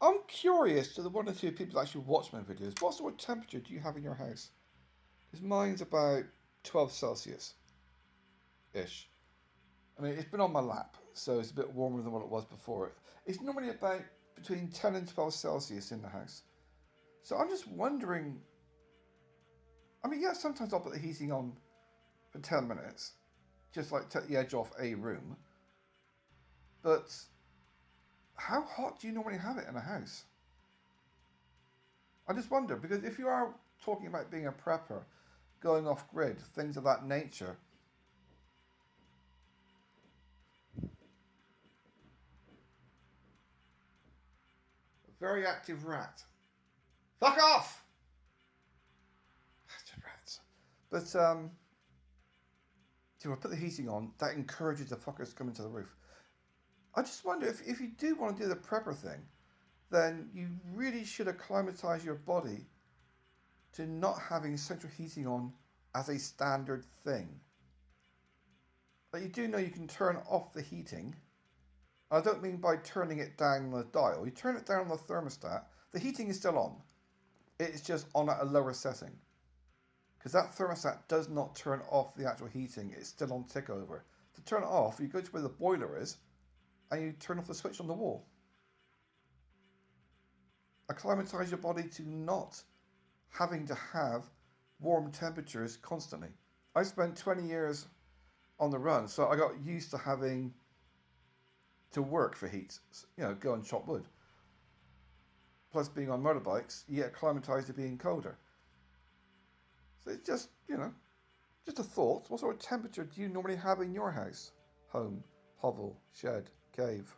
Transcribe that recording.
I'm curious to the one or two people that actually watch my videos. What sort of temperature do you have in your house? Because mine's about 12 Celsius ish. I mean, it's been on my lap, so it's a bit warmer than what it was before. It's normally about between 10 and 12 Celsius in the house. So I'm just wondering. I mean, yeah, sometimes I'll put the heating on for 10 minutes, just like take the edge off a room. But how hot do you normally have it in a house? I just wonder, because if you are talking about being a prepper, going off grid, things of that nature. A very active rat. Fuck off! Bastard rats. But, so I put the heating on, that encourages the fuckers to come into the roof. I just wonder if you do want to do the prepper thing, then you really should acclimatise your body to not having central heating on as a standard thing. But you do know you can turn off the heating. I don't mean by turning it down the dial. You turn it down on the thermostat, the heating is still on. It's just on at a lower setting. Because that thermostat does not turn off the actual heating, it's still on tick over. To turn it off, you go to where the boiler is and you turn off the switch on the wall. Acclimatise your body to not having to have warm temperatures constantly. I spent 20 years on the run, so I got used to having to work for heat, go and chop wood. Plus being on motorbikes, you get acclimatised to being colder. So it's just, just a thought. What sort of temperature do you normally have in your house? Home, hovel, shed, cave?